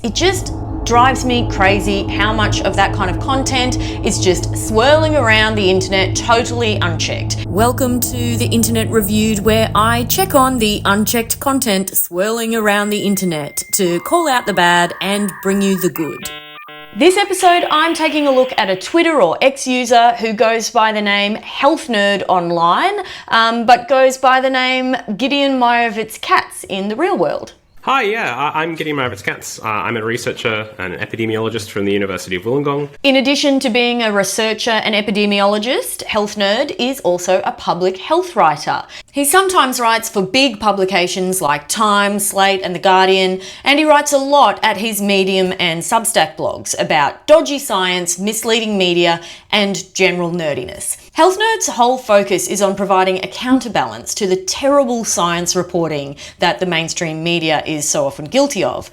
It just drives me crazy how much of that kind of content is just swirling around the internet totally unchecked. Welcome to the Internet Reviewed, where I check on the unchecked content swirling around the internet to call out the bad and bring you the good. This episode, I'm taking a look at a Twitter or X user who goes by the name HealthNerd online, but goes by the name Gideon Meyerowitz-Katz in the real world. Hi, I'm Gideon Meyerowitz-Katz. I'm a researcher and an epidemiologist from the University of Wollongong. In addition to being a researcher and epidemiologist, HealthNerd is also a public health writer. He sometimes writes for big publications like Time, Slate and The Guardian, and he writes a lot at his Medium and Substack blogs about dodgy science, misleading media, and general nerdiness. HealthNerd's whole focus is on providing a counterbalance to the terrible science reporting that the mainstream media is so often guilty of.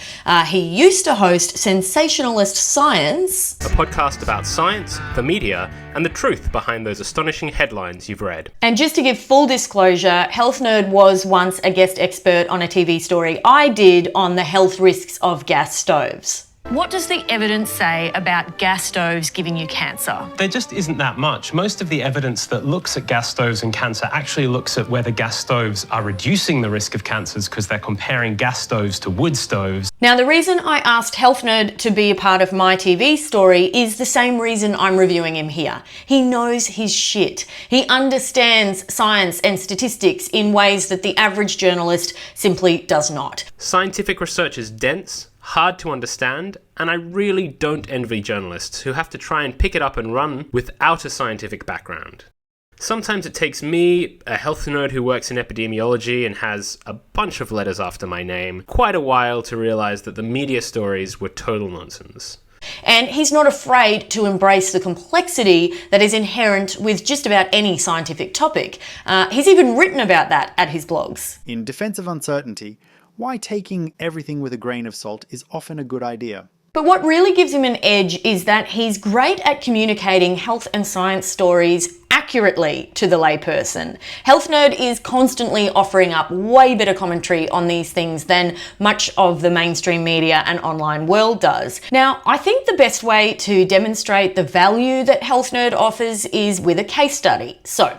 He used to host Sensationalist Science, A podcast about science, the media, and the truth behind those astonishing headlines you've read. And just to give full disclosure, HealthNerd was once a guest expert on a TV story I did on the health risks of gas stoves. What does the evidence say about gas stoves giving you cancer? There just isn't that much. Most of the evidence that looks at gas stoves and cancer actually looks at whether gas stoves are reducing the risk of cancers because they're comparing gas stoves to wood stoves. Now, the reason I asked HealthNerd to be a part of my TV story is the same reason I'm reviewing him here. He knows his shit. He understands science and statistics in ways that the average journalist simply does not. Scientific research is dense, hard to understand, and I really don't envy journalists who have to try and pick it up and run without a scientific background. Sometimes it takes me, a health nerd who works in epidemiology and has a bunch of letters after my name, quite a while to realise that the media stories were total nonsense. And he's not afraid to embrace the complexity that is inherent with just about any scientific topic. He's even written about that at his blogs. In defense of uncertainty, why taking everything with a grain of salt is often a good idea. But what really gives him an edge is that he's great at communicating health and science stories accurately to the layperson. HealthNerd is constantly offering up way better commentary on these things than much of the mainstream media and online world does. Now, I think the best way to demonstrate the value that HealthNerd offers is with a case study. So,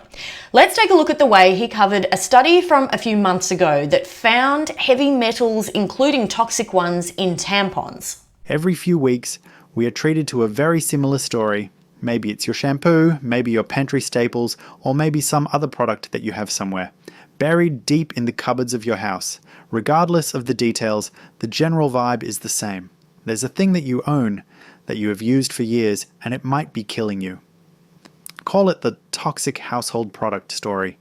let's take a look at the way he covered a study from a few months ago that found heavy metals, including toxic ones, in tampons. Every few weeks, we are treated to a very similar story. Maybe it's your shampoo, maybe your pantry staples, or maybe some other product that you have somewhere, buried deep in the cupboards of your house. Regardless of the details, the general vibe is the same. There's a thing that you own, that you have used for years, and it might be killing you. Call it the toxic household product story.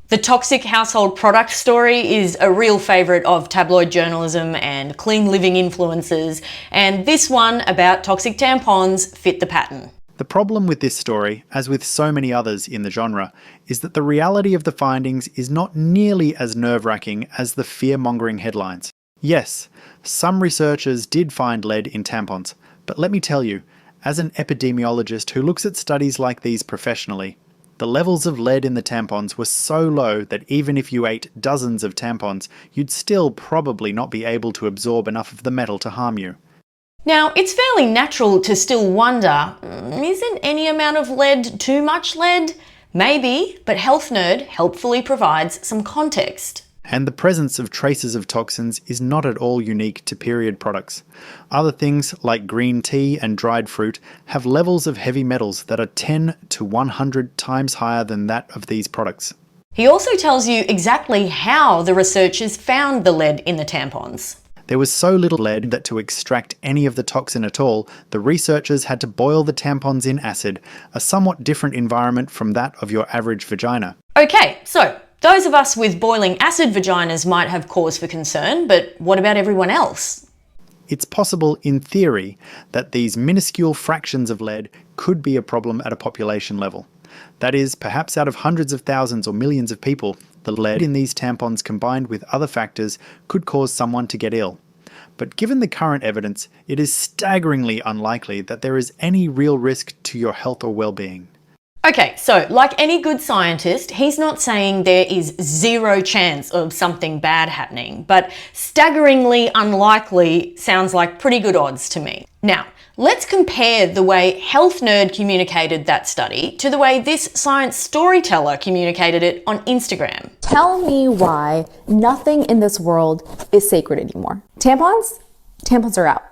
The toxic household product story is a real favourite of tabloid journalism and clean living influencers, and this one about toxic tampons fit the pattern. The problem with this story, as with so many others in the genre, is that the reality of the findings is not nearly as nerve-wracking as the fear-mongering headlines. Yes, some researchers did find lead in tampons, but let me tell you, as an epidemiologist who looks at studies like these professionally, the levels of lead in the tampons were so low that even if you ate dozens of tampons, you'd still probably not be able to absorb enough of the metal to harm you. Now, it's fairly natural to still wonder, isn't any amount of lead too much lead? Maybe, but HealthNerd helpfully provides some context. And the presence of traces of toxins is not at all unique to period products. Other things, like green tea and dried fruit, have levels of heavy metals that are 10 to 100 times higher than that of these products. He also tells you exactly how the researchers found the lead in the tampons. There was so little lead that to extract any of the toxin at all, the researchers had to boil the tampons in acid, a somewhat different environment from that of your average vagina. Okay, so those of us with boiling acid vaginas might have cause for concern, but what about everyone else? It's possible, in theory, that these minuscule fractions of lead could be a problem at a population level. That is, perhaps out of hundreds of thousands or millions of people, the lead in these tampons combined with other factors could cause someone to get ill. But given the current evidence, it is staggeringly unlikely that there is any real risk to your health or well-being. Okay, so like any good scientist, he's not saying there is zero chance of something bad happening, but staggeringly unlikely sounds like pretty good odds to me. Now, let's compare the way HealthNerd communicated that study to the way this science storyteller communicated it on Instagram. Tell me why nothing in this world is sacred anymore. Tampons? Tampons are out.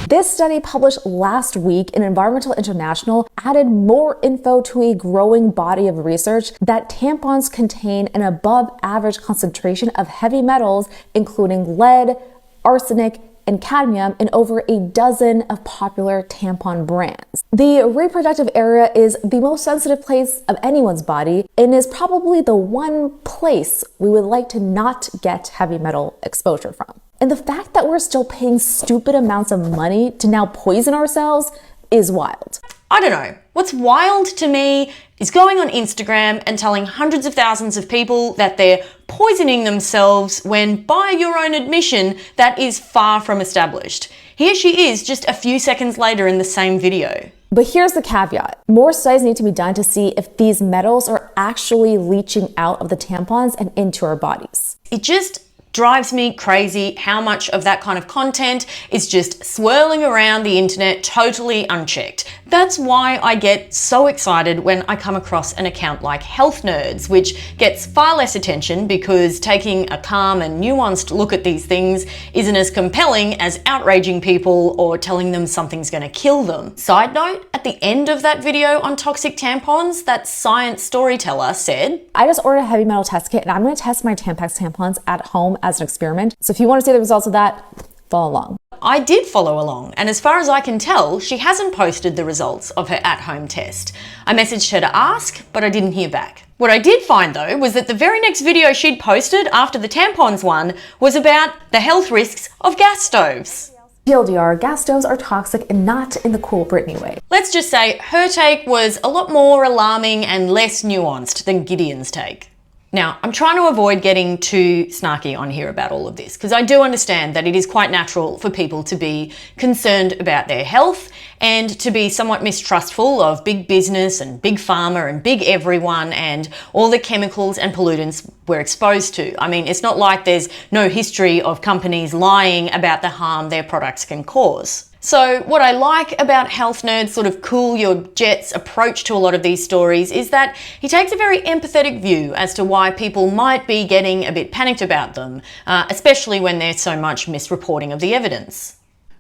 This study published last week in Environmental International added more info to a growing body of research that tampons contain an above average concentration of heavy metals, including lead, arsenic, and cadmium in over a dozen of popular tampon brands. The reproductive area is the most sensitive place of anyone's body and is probably the one place we would like to not get heavy metal exposure from. And the fact that we're still paying stupid amounts of money to now poison ourselves is wild. I don't know. What's wild to me is going on Instagram and telling hundreds of thousands of people that they're poisoning themselves when, by your own admission, that is far from established. Here she is just a few seconds later in the same video. But here's the caveat. More studies need to be done to see if these metals are actually leaching out of the tampons and into our bodies. It just drives me crazy how much of that kind of content is just swirling around the internet totally unchecked. That's why I get so excited when I come across an account like HealthNerd's, which gets far less attention because taking a calm and nuanced look at these things isn't as compelling as outraging people or telling them something's going to kill them. Side note, at the end of that video on toxic tampons, that science storyteller said, I just ordered a heavy metal test kit and I'm going to test my Tampax tampons at home as an experiment. So if you want to see the results of that, follow along. I did follow along, and as far as I can tell, she hasn't posted the results of her at-home test. I messaged her to ask, but I didn't hear back. What I did find though was that the very next video she'd posted after the tampons one was about the health risks of gas stoves. TLDR, gas stoves are toxic and not in the cool Britney way. Let's just say her take was a lot more alarming and less nuanced than Gideon's take. Now, I'm trying to avoid getting too snarky on here about all of this, because I do understand that it is quite natural for people to be concerned about their health and to be somewhat mistrustful of big business and big pharma and big everyone and all the chemicals and pollutants we're exposed to. I mean, it's not like there's no history of companies lying about the harm their products can cause. So what I like about HealthNerd's sort of cool your jets approach to a lot of these stories is that he takes a very empathetic view as to why people might be getting a bit panicked about them, especially when there's so much misreporting of the evidence.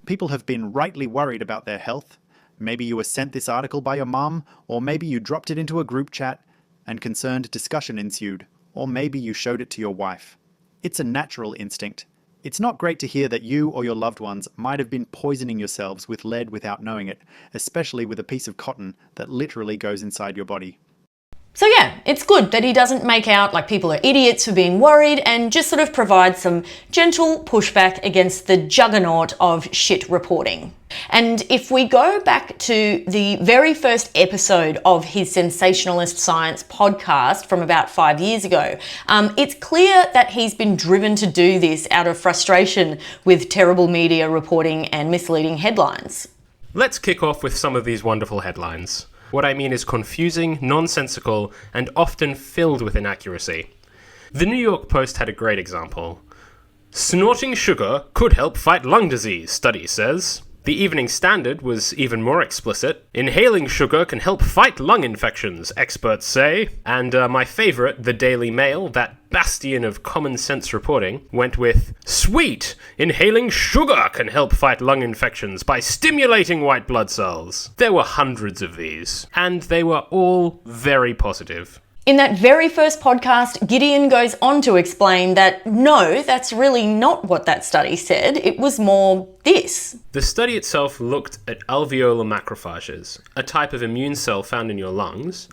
People have been rightly worried about their health. Maybe you were sent this article by your mum, or maybe you dropped it into a group chat and concerned discussion ensued, or maybe you showed it to your wife. It's a natural instinct. It's not great to hear that you or your loved ones might have been poisoning yourselves with lead without knowing it, especially with a piece of cotton that literally goes inside your body. So yeah, it's good that he doesn't make out like people are idiots for being worried and just sort of provide some gentle pushback against the juggernaut of shit reporting. And if we go back to the very first episode of his Sensationalist Science podcast from about 5 years ago, it's clear that he's been driven to do this out of frustration with terrible media reporting and misleading headlines. Let's kick off with some of these wonderful headlines. What I mean is confusing, nonsensical, and often filled with inaccuracy. The New York Post had a great example. Snorting sugar could help fight lung disease, study says. The Evening Standard was even more explicit. Inhaling sugar can help fight lung infections, experts say. And my favourite, the Daily Mail, that bastion of common sense reporting, went with, sweet! Inhaling sugar can help fight lung infections by stimulating white blood cells. There were hundreds of these, and they were all very positive. In that very first podcast, Gideon goes on to explain that no, that's really not what that study said. It was more this. The study itself looked at alveolar macrophages, a type of immune cell found in your lungs,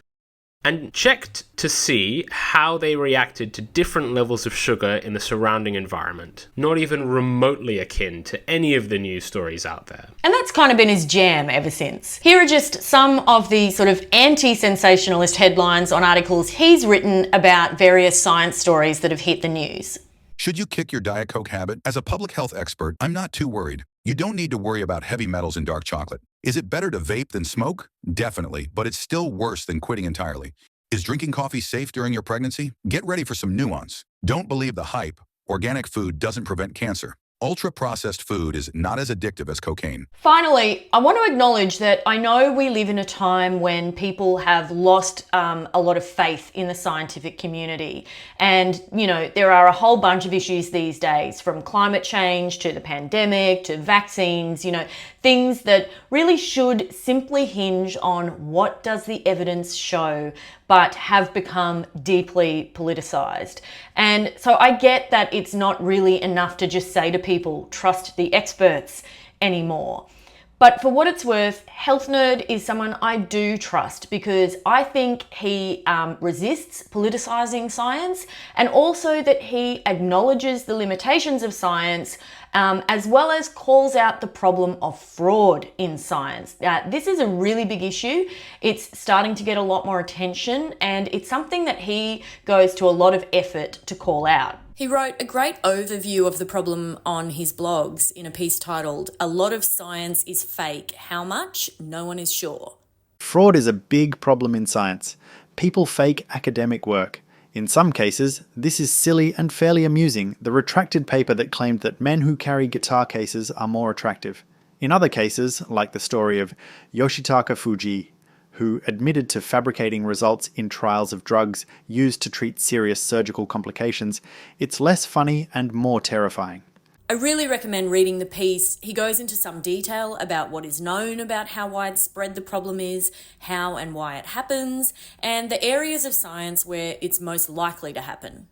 and checked to see how they reacted to different levels of sugar in the surrounding environment, not even remotely akin to any of the news stories out there. And that's kind of been his jam ever since. Here are just some of the sort of anti-sensationalist headlines on articles he's written about various science stories that have hit the news. Should you kick your Diet Coke habit? As a public health expert, I'm not too worried. You don't need to worry about heavy metals in dark chocolate. Is it better to vape than smoke? Definitely, but it's still worse than quitting entirely. Is drinking coffee safe during your pregnancy? Get ready for some nuance. Don't believe the hype. Organic food doesn't prevent cancer. Ultra-processed food is not as addictive as cocaine. Finally, I want to acknowledge that I know we live in a time when people have lost a lot of faith in the scientific community. And, there are a whole bunch of issues these days, from climate change to the pandemic to vaccines, things that really should simply hinge on what does the evidence show, but have become deeply politicized. And so I get that it's not really enough to just say to people, trust the experts anymore. But for what it's worth, HealthNerd is someone I do trust because I think he resists politicizing science, and also that he acknowledges the limitations of science, as well as calls out the problem of fraud in science. This is a really big issue. It's starting to get a lot more attention, and it's something that he goes to a lot of effort to call out. He wrote a great overview of the problem on his blogs in a piece titled, "A Lot of Science is Fake. How much? No one is sure." Fraud is a big problem in science. People fake academic work. In some cases, this is silly and fairly amusing, the retracted paper that claimed that men who carry guitar cases are more attractive. In other cases, like the story of Yoshitaka Fuji, who admitted to fabricating results in trials of drugs used to treat serious surgical complications, it's less funny and more terrifying. I really recommend reading the piece. He goes into some detail about what is known about how widespread the problem is, how and why it happens, and the areas of science where it's most likely to happen.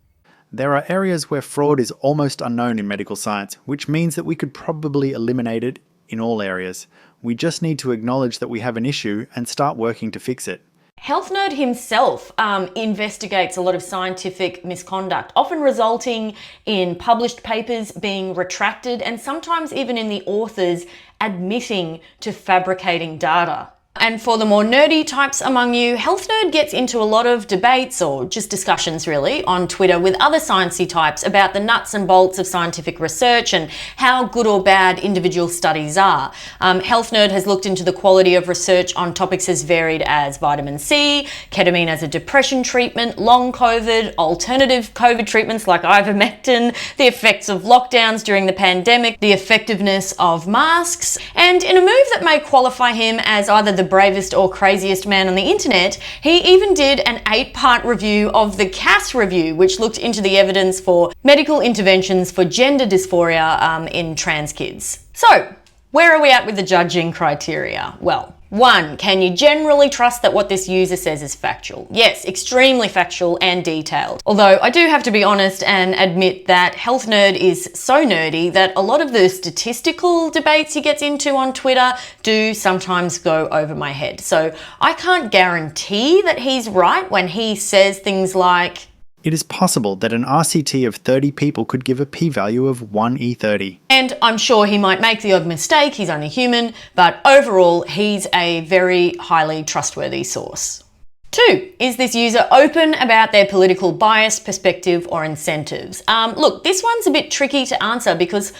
There are areas where fraud is almost unknown in medical science, which means that we could probably eliminate it in all areas. We just need to acknowledge that we have an issue and start working to fix it. HealthNerd himself investigates a lot of scientific misconduct, often resulting in published papers being retracted and sometimes even in the authors admitting to fabricating data. And for the more nerdy types among you, HealthNerd gets into a lot of debates, or just discussions really, on Twitter with other sciencey types about the nuts and bolts of scientific research and how good or bad individual studies are. HealthNerd has looked into the quality of research on topics as varied as vitamin C, ketamine as a depression treatment, long COVID, alternative COVID treatments like ivermectin, the effects of lockdowns during the pandemic, the effectiveness of masks, and in a move that may qualify him as either the bravest or craziest man on the internet, he even did an 8-part review of the CAS review, which looked into the evidence for medical interventions for gender dysphoria in trans kids. So, where are we at with the judging criteria? Well, 1, can you generally trust that what this user says is factual? Yes, extremely factual and detailed. Although I do have to be honest and admit that HealthNerd is so nerdy that a lot of the statistical debates he gets into on Twitter do sometimes go over my head. So I can't guarantee that he's right when he says things like, it is possible that an RCT of 30 people could give a p-value of 1e30. And I'm sure he might make the odd mistake, he's only human, but overall he's a very highly trustworthy source. 2, is this user open about their political bias, perspective, or incentives? Look, this one's a bit tricky to answer because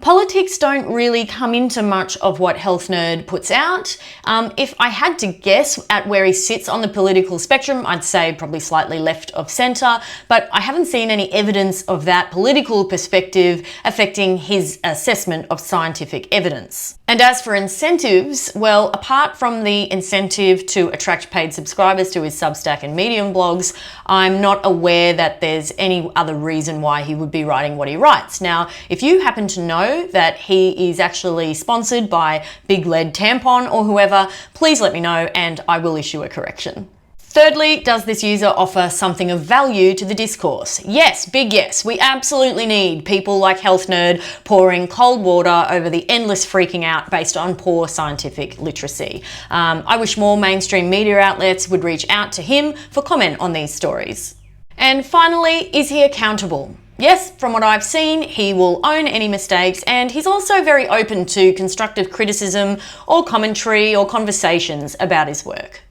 politics don't really come into much of what HealthNerd puts out. If I had to guess at where he sits on the political spectrum, I'd say probably slightly left of centre, but I haven't seen any evidence of that political perspective affecting his assessment of scientific evidence. And as for incentives, well, apart from the incentive to attract paid subscribers to his Substack and Medium blogs, I'm not aware that there's any other reason why he would be writing what he writes. Now, if you happen to know that he is actually sponsored by Big Lead Tampon or whoever, please let me know and I will issue a correction. Thirdly, does this user offer something of value to the discourse? Yes, big yes. We absolutely need people like HealthNerd pouring cold water over the endless freaking out based on poor scientific literacy. I wish more mainstream media outlets would reach out to him for comment on these stories. And finally, is he accountable? Yes, from what I've seen, he will own any mistakes, and he's also very open to constructive criticism or commentary or conversations about his work.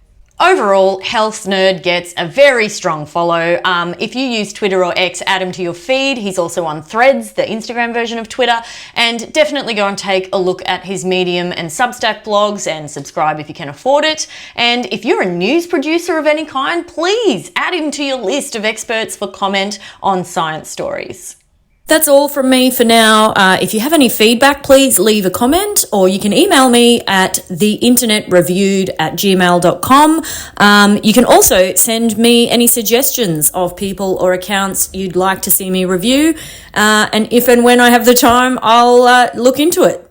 Overall, HealthNerd gets a very strong follow. If you use Twitter or X, add him to your feed. He's also on Threads, the Instagram version of Twitter, and definitely go and take a look at his Medium and Substack blogs and subscribe if you can afford it. And if you're a news producer of any kind, please add him to your list of experts for comment on science stories. That's all from me for now. If you have any feedback, please leave a comment, or you can email me at theinternetreviewed@gmail.com. You can also send me any suggestions of people or accounts you'd like to see me review. And if and when I have the time, I'll look into it.